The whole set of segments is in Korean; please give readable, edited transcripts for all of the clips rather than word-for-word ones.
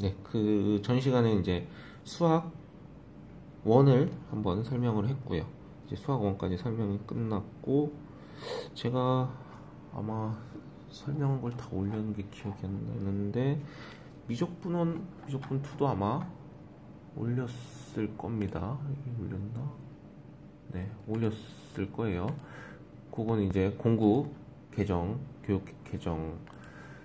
네, 그 전 시간에 이제 수학 원을 한번 설명을 했고요. 이제 수학 원까지 설명이 끝났고, 제가 아마 설명한 걸 다 올려놓은 게 기억이 안 나는데, 미적분원, 미적분 2도 아마 올렸을 겁니다. 이게 올렸나? 네, 올렸을 거예요. 그건 이제 공부 개정, 교육 개정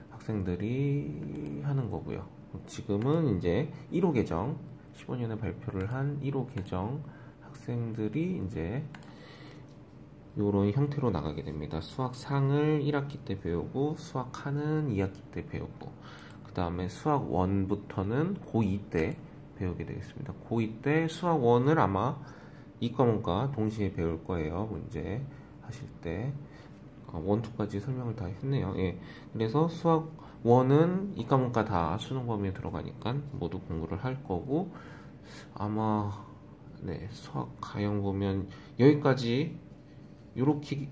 학생들이 하는 거고요. 지금은 이제 1호 개정, 15년에 발표를 한 1호 개정 학생들이 이제 이런 형태로 나가게 됩니다. 수학 상을 1학기 때 배우고, 수학 하는 2학기 때 배우고, 그 다음에 수학 1부터는 고2 때 배우게 되겠습니다. 고2 때 수학 1을 아마 이과문과 동시에 배울 거예요. 문제 하실 때. 1, 2까지 설명을 다 했네요. 예. 그래서 수학 1은 이과문과 다 수능 범위에 들어가니까 모두 공부를 할 거고, 아마 네, 수학 가형 보면 여기까지 이렇게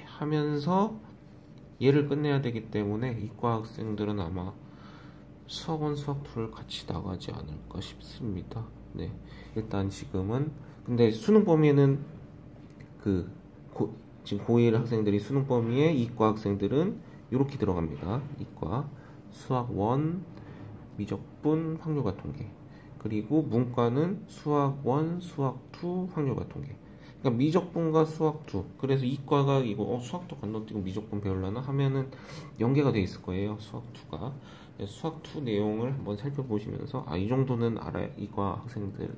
하면서 얘를 끝내야 되기 때문에 이과 학생들은 아마 수학 1, 수학 2를 같이 나가지 않을까 싶습니다. 네, 일단 지금은 근데 수능 범위에는 지금 고1 학생들이 수능 범위에 이과 학생들은 이렇게 들어갑니다. 이과 수학 1, 미적분, 확률과 통계. 그리고 문과는 수학 1, 수학 2, 확률과 통계. 그러니까 미적분과 수학 2. 그래서 이과가 이거 수학도 건너뛰고 미적분 배우려나 하면은 연계가 돼 있을 거예요. 수학 2가. 수학 2 내용을 한번 살펴보시면서 이 정도는 알아야, 이과 학생들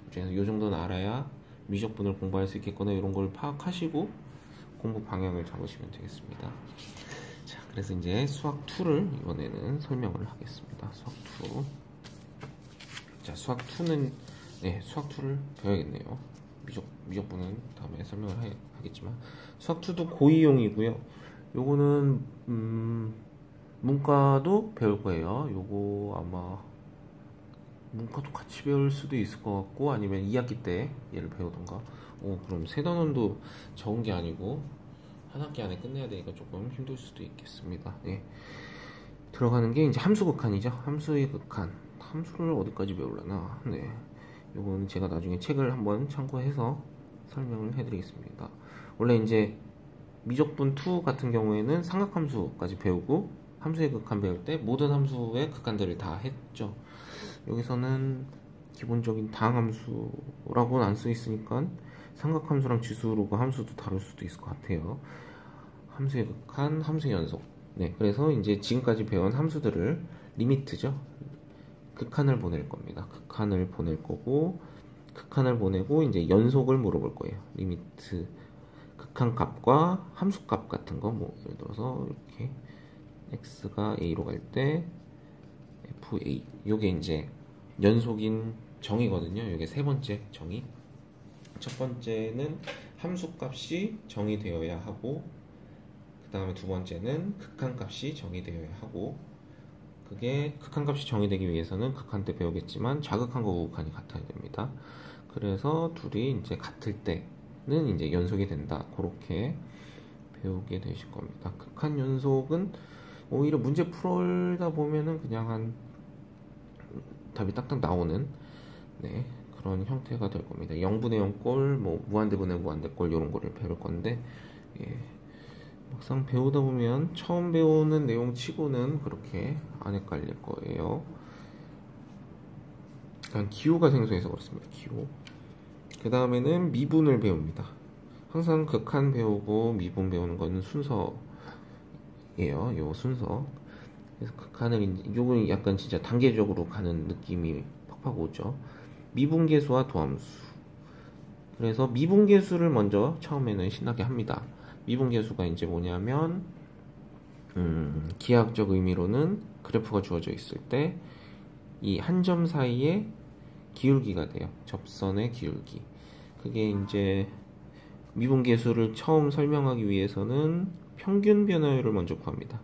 입장에서 이 정도는 알아야 미적분을 공부할 수 있겠구나, 이런 걸 파악하시고 공부 방향을 잡으시면 되겠습니다. 자, 그래서 이제 수학 2를 이번에는 설명을 하겠습니다. 수학 2. 자, 수학 2는 네, 수학 2를 배워야겠네요. 미적분은 다음에 설명을 하겠지만, 수학 2도 고2용이고요. 요거는 문과도 배울 거예요. 요거 아마 문과도 같이 배울 수도 있을 것 같고, 아니면 2학기 때 얘를 배우던가. 그럼 세 단원도 적은 게 아니고 한 학기 안에 끝내야 되니까 조금 힘들 수도 있겠습니다. 네. 들어가는 게 이제 함수 극한이죠. 함수의 극한. 함수를 어디까지 배우려나? 네. 요거는 제가 나중에 책을 한번 참고해서 설명을 해드리겠습니다. 원래 이제 미적분 2 같은 경우에는 삼각함수까지 배우고, 함수의 극한 배울 때 모든 함수의 극한들을 다 했죠. 여기서는 기본적인 다항함수라고는 안 써 있으니까 삼각함수랑 지수로그 함수도 다룰 수도 있을 것 같아요. 함수의 극한, 함수의 연속. 네, 그래서 이제 지금까지 배운 함수들을 리미트죠. 극한을 보낼 겁니다. 극한을 보낼 거고, 극한을 보내고 이제 연속을 물어볼 거예요. 리미트 극한 값과 함수 값 같은 거, 뭐 예를 들어서 이렇게 x가 a로 갈 때 fa, 요게 이제 연속인 정의거든요. 요게 세 번째 정의. 첫 번째는 함수 값이 정의되어야 하고, 그 다음에 두 번째는 극한 값이 정의되어야 하고, 그게 극한 값이 정의되기 위해서는 극한 때 배우겠지만 좌극한과 우극한이 같아야 됩니다. 그래서 둘이 이제 같을 때는 이제 연속이 된다. 그렇게 배우게 되실 겁니다. 극한 연속은 오히려 문제 풀다 보면은 그냥 한 답이 딱딱 나오는, 네, 그런 형태가 될 겁니다. 0분의 0꼴, 뭐 무한대분의 무한대꼴 이런 거를 배울 건데, 예, 막상 배우다 보면 처음 배우는 내용 치고는 그렇게 안 헷갈릴 거예요. 일단 기호가 생소해서 그렇습니다. 기호. 그 다음에는 미분을 배웁니다. 항상 극한 배우고 미분 배우는 거는 순서예요. 요 순서. 그래서 극한을, 요건 약간 진짜 단계적으로 가는 느낌이 팍팍 오죠. 미분계수와 도함수. 그래서 미분계수를 먼저 처음에는 신나게 합니다. 미분계수가 이제 뭐냐면, 기하학적 의미로는 그래프가 주어져 있을 때 이 한 점 사이에 기울기가 돼요. 접선의 기울기. 그게 이제 미분계수를 처음 설명하기 위해서는 평균 변화율을 먼저 구합니다.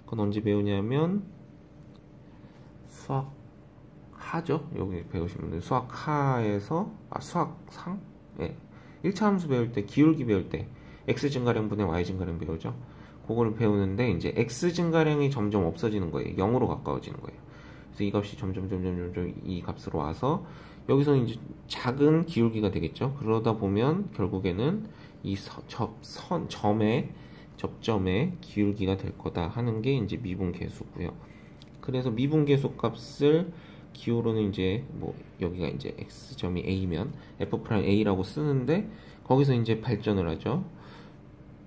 그건 언제 배우냐면 수학 하죠. 여기 배우신 분들 수학 하에서 수학 상? 네. 1차 함수 배울 때, 기울기 배울 때 x 증가량분의 y 증가량 배우죠. 그거를 배우는데 이제 x 증가량이 점점 없어지는 거예요. 0으로 가까워지는 거예요. 그래서 이 값이 점점 이 값으로 와서 여기서 이제 작은 기울기가 되겠죠. 그러다 보면 결국에는 이 접점의 기울기가 될 거다 하는 게 이제 미분계수고요. 그래서 미분계수 값을 기호로는 이제 뭐 여기가 이제 x점이 a면 f'a라고 쓰는데 거기서 이제 발전을 하죠.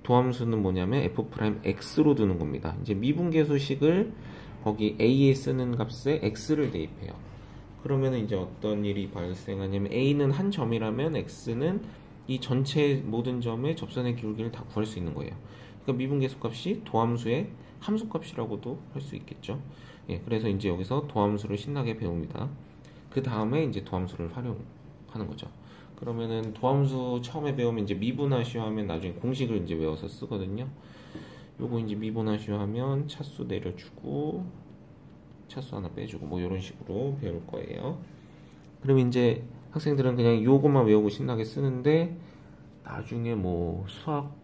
도함수는 뭐냐면 f'x로 두는 겁니다. 이제 미분계수식을 거기 a에 쓰는 값에 x를 대입해요. 그러면 이제 어떤 일이 발생하냐면 a는 한 점이라면 x는 이 전체 모든 점의 접선의 기울기를 다 구할 수 있는 거예요. 그러니까 미분계수 값이 도함수의 함수 값이라고도 할 수 있겠죠. 예, 그래서 이제 여기서 도함수를 신나게 배웁니다. 그 다음에 이제 도함수를 활용하는 거죠. 그러면은 도함수 처음에 배우면 이제 미분하시오 하면 나중에 공식을 이제 외워서 쓰거든요. 요거 이제 미분하시오 하면 차수 내려주고 차수 하나 빼주고 뭐 이런 식으로 배울 거예요. 그럼 이제 학생들은 그냥 요것만 외우고 신나게 쓰는데 나중에 뭐 수학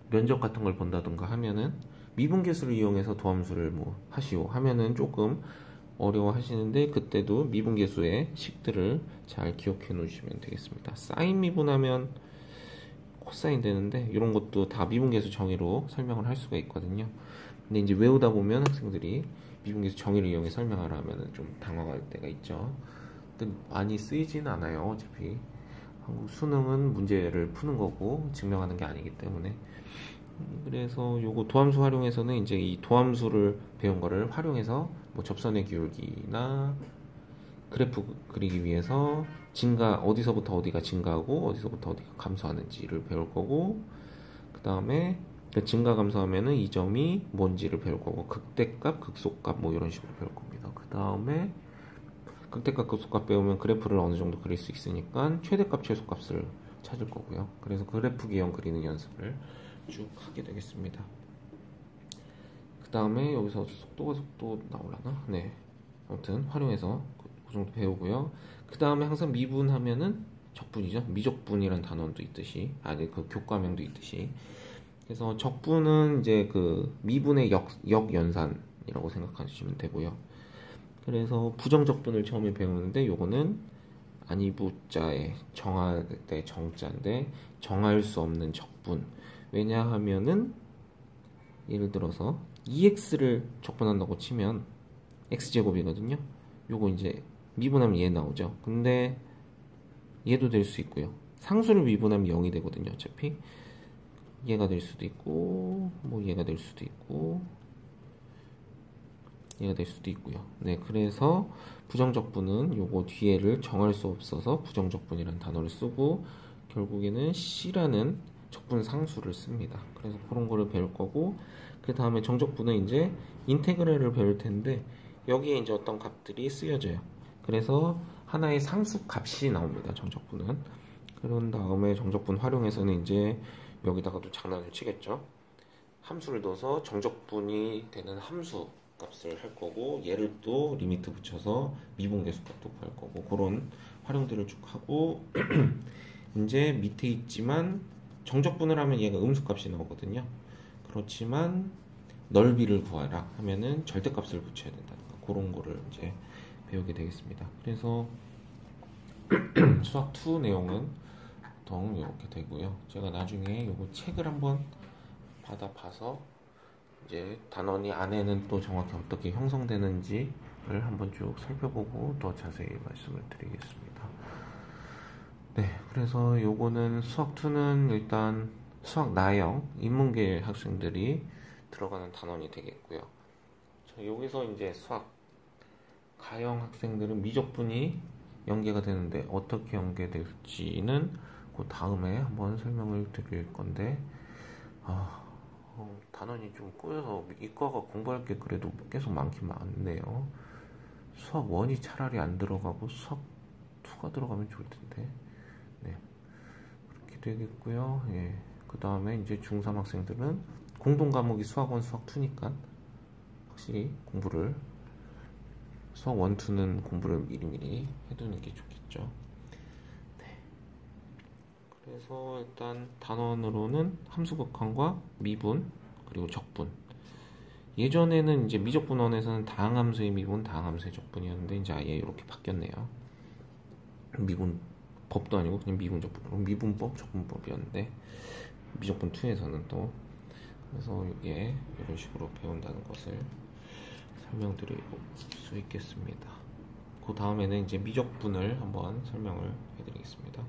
면접 같은 걸 본다든가 하면은 미분계수를 이용해서 도함수를 뭐 하시오 하면은 조금 어려워 하시는데 그때도 미분계수의 식들을 잘 기억해 놓으시면 되겠습니다. 사인 미분하면 코사인 되는데 이런 것도 다 미분계수 정의로 설명을 할 수가 있거든요. 근데 이제 외우다 보면 학생들이 미분계수 정의를 이용해 설명하라 하면 좀 당황할 때가 있죠. 근데 많이 쓰이지는 않아요. 어차피 한국 수능은 문제를 푸는 거고 증명하는 게 아니기 때문에. 그래서 요거 도함수 활용해서는 이제 이 도함수를 배운 거를 활용해서 뭐 접선의 기울기나 그래프 그리기 위해서 어디서부터 어디가 증가하고 어디서부터 어디가 감소하는지를 배울 거고, 그 다음에 증가 감소하면은 이 점이 뭔지를 배울 거고, 극대값 극소값 뭐 이런 식으로 배울 겁니다. 그 다음에 극대값 극소값 배우면 그래프를 어느 정도 그릴 수 있으니까 최대값 최소값을 찾을 거고요. 그래서 그래프 기형 그리는 연습을 쭉 하게 되겠습니다. 그 다음에 여기서 속도 나오려나? 네, 아무튼 활용해서 그 정도 배우고요. 그 다음에 항상 미분하면은 적분이죠. 미적분이라는 단원도 있듯이, 아니 그 교과명도 있듯이. 그래서 적분은 이제 그 미분의 역연산이라고 생각하시면 되고요. 그래서 부정적분을 처음에 배우는데 요거는 아니부자에 정할 때 정자인데 정할 수 없는 적분. 왜냐하면은 예를 들어서 2x를 적분한다고 치면 x제곱이거든요. 요거 이제 미분하면 얘 나오죠. 근데 얘도 될 수 있고요. 상수를 미분하면 0이 되거든요. 어차피 얘가 될 수도 있고 뭐 얘가 될 수도 있고 얘가 될 수도 있고요. 네, 그래서 부정적분은 요거 뒤에를 정할 수 없어서 부정적분이라는 단어를 쓰고 결국에는 C라는 적분 상수를 씁니다. 그래서 그런 거를 배울 거고, 그 다음에 정적분은 이제 인테그랄을 배울 텐데 여기에 이제 어떤 값들이 쓰여져요. 그래서 하나의 상수 값이 나옵니다. 정적분은. 그런 다음에 정적분 활용해서는 이제 여기다가 또 장난을 치겠죠. 함수를 넣어서 정적분이 되는 함수 값을 할 거고, 얘를 또 리미트 붙여서 미분계수 값도 구할 거고, 그런 활용들을 쭉 하고 이제 밑에 있지만 정적분을 하면 얘가 음수값이 나오거든요. 그렇지만 넓이를 구하라 하면은 절대값을 붙여야 된다는 거, 그런 거를 이제 배우게 되겠습니다. 그래서 수학 2 내용은 보통 이렇게 되고요. 제가 나중에 요거 책을 한번 받아봐서 이제 단원이 안에는 또 정확히 어떻게 형성되는지를 한번 쭉 살펴보고 더 자세히 말씀을 드리겠습니다. 네, 그래서 요거는 수학 2는 일단 수학 나형 인문계 학생들이 들어가는 단원이 되겠고요. 자, 여기서 이제 수학 가형 학생들은 미적분이 연계가 되는데 어떻게 연계될지는 그 다음에 한번 설명을 드릴 건데, 단원이 좀 꼬여서 이과가 공부할 게 그래도 계속 많긴 많네요. 수학 1이 차라리 안 들어가고 수학 2가 들어가면 좋을 텐데. 네, 그렇게 되겠고요. 예. 그 다음에 이제 중3 학생들은 공동 과목이 수학 1, 수학 2니까 확실히 공부를 수학 1, 2는 공부를 미리미리 해두는 게 좋겠죠. 네. 그래서 일단 단원으로는 함수 극한과 미분 그리고 적분, 예전에는 이제 미적분원에서는 다항함수의 미분, 다항함수의 적분이었는데 이제 아예 이렇게 바뀌었네요. 미분 법도 아니고 그냥 미분 적분, 미분법, 적분법이었는데 미적분 2에서는 또 그래서 이게 이런 식으로 배운다는 것을 설명드릴 수 있겠습니다. 그 다음에는 이제 미적분을 한번 설명을 해드리겠습니다.